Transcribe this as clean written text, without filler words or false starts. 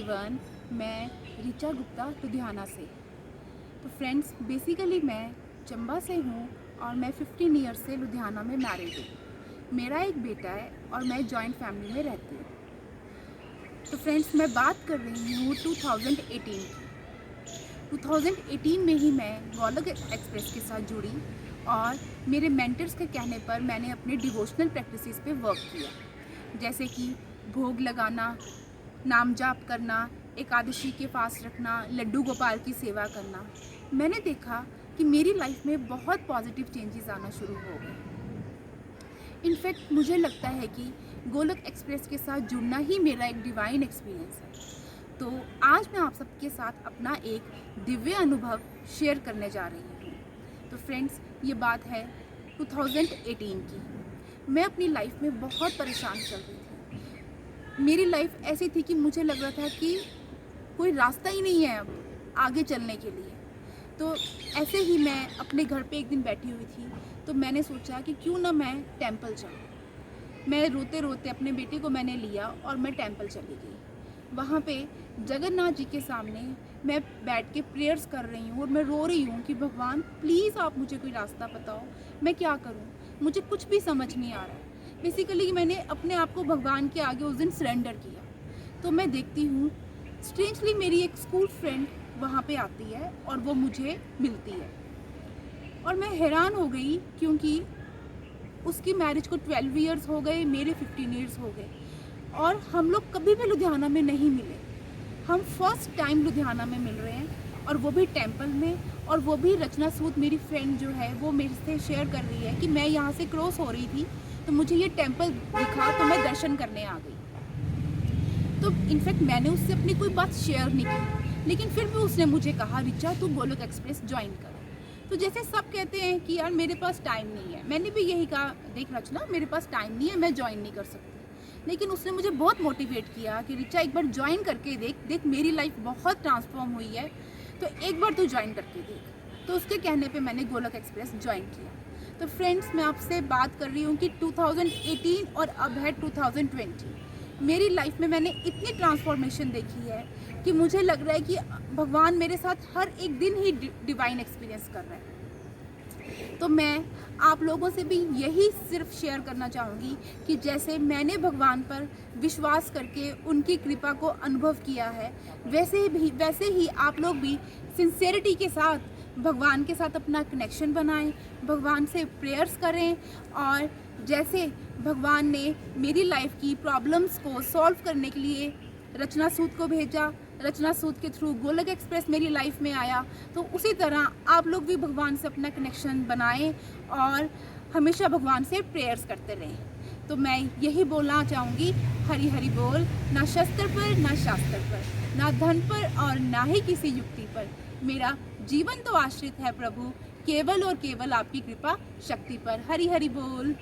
Everyone, मैं ऋचा गुप्ता लुधियाना से। तो फ्रेंड्स, बेसिकली मैं चंबा से हूँ और मैं 15 ईयर्स से लुधियाना में मैरिड हूँ। मेरा एक बेटा है और मैं जॉइंट फैमिली में रहती हूँ। तो फ्रेंड्स, मैं बात कर रही हूँ 2018 की। 2018 में ही मैं गोलोक एक्सप्रेस के साथ जुड़ी और मेरे मेंटर्स के कहने पर मैंने अपने डिवोशनल प्रैक्टिसेस पे वर्क किया, जैसे कि भोग लगाना, नाम जाप करना, एकादशी के फास्ट रखना, लड्डू गोपाल की सेवा करना। मैंने देखा कि मेरी लाइफ में बहुत पॉजिटिव चेंजेस आना शुरू हो गए। इनफैक्ट मुझे लगता है कि गोलोक एक्सप्रेस के साथ जुड़ना ही मेरा एक डिवाइन एक्सपीरियंस है। तो आज मैं आप सबके साथ अपना एक दिव्य अनुभव शेयर करने जा रही हूँ। तो फ्रेंड्स, ये बात है 2018 की। मैं अपनी लाइफ में बहुत परेशान चल रही थी। मेरी लाइफ ऐसी थी कि मुझे लग रहा था कि कोई रास्ता ही नहीं है अब आगे चलने के लिए। तो ऐसे ही मैं अपने घर पे एक दिन बैठी हुई थी, तो मैंने सोचा कि क्यों ना मैं टेंपल जाऊँ। मैं रोते रोते अपने बेटे को मैंने लिया और मैं टेंपल चली गई। वहाँ पे जगन्नाथ जी के सामने मैं बैठ के प्रेयर्स कर रही हूँ और मैं रो रही हूँ कि भगवान प्लीज़ आप मुझे कोई रास्ता बताओ, मैं क्या करूँ, मुझे कुछ भी समझ नहीं आ रहा है। बेसिकली मैंने अपने आप को भगवान के आगे उस दिन सरेंडर किया। तो मैं देखती हूँ स्ट्रेंजली मेरी एक स्कूल फ्रेंड वहाँ पे आती है और वो मुझे मिलती है और मैं हैरान हो गई, क्योंकि उसकी मैरिज को 12 इयर्स हो गए, मेरे 15 इयर्स हो गए और हम लोग कभी भी लुधियाना में नहीं मिले। हम फर्स्ट टाइम लुधियाना में मिल रहे हैं और वो भी टेंपल में। और वो भी रचना सूद मेरी फ्रेंड जो है वो मेरे से शेयर कर रही है कि मैं यहाँ से क्रॉस हो रही थी तो मुझे ये टेंपल दिखा तो मैं दर्शन करने आ गई। तो इनफैक्ट मैंने उससे अपनी कोई बात शेयर नहीं की, लेकिन फिर भी उसने मुझे कहा, रिचा तू गोलोक एक्सप्रेस ज्वाइन कर। तो जैसे सब कहते हैं कि यार मेरे पास टाइम नहीं है, मैंने भी यही कहा, देख रचना मेरे पास टाइम नहीं है, मैं ज्वाइन नहीं कर सकती। लेकिन उसने मुझे बहुत मोटिवेट किया कि रिचा एक बार ज्वाइन करके देख मेरी लाइफ बहुत ट्रांसफॉर्म हुई है, तो एक बार तू ज्वाइन करके देख। तो उसके कहने पे मैंने गोलोक एक्सप्रेस ज्वाइन किया। तो फ्रेंड्स, मैं आपसे बात कर रही हूँ कि 2018 और अब है 2020। मेरी लाइफ में मैंने इतनी ट्रांसफॉर्मेशन देखी है कि मुझे लग रहा है कि भगवान मेरे साथ हर एक दिन ही डिवाइन एक्सपीरियंस कर रहा है। तो मैं आप लोगों से भी यही सिर्फ शेयर करना चाहूँगी कि जैसे मैंने भगवान पर विश्वास करके उनकी कृपा को अनुभव किया है, वैसे ही आप लोग भी सिंसेरिटी के साथ भगवान के साथ अपना कनेक्शन बनाएं, भगवान से प्रेयर्स करें। और जैसे भगवान ने मेरी लाइफ की प्रॉब्लम्स को सॉल्व करने के लिए रचना सूद को भेजा, रचना सूद के थ्रू गोलोक एक्सप्रेस मेरी लाइफ में आया, तो उसी तरह आप लोग भी भगवान से अपना कनेक्शन बनाएं और हमेशा भगवान से प्रेयर्स करते रहें। तो मैं यही बोलना चाहूँगी, हरि हरि बोल। ना शस्त्र पर, ना शास्त्र पर, ना धन पर और ना ही किसी युक्ति पर, मेरा जीवन तो आश्रित है प्रभु केवल और केवल आपकी कृपा शक्ति पर। हरि हरि बोल।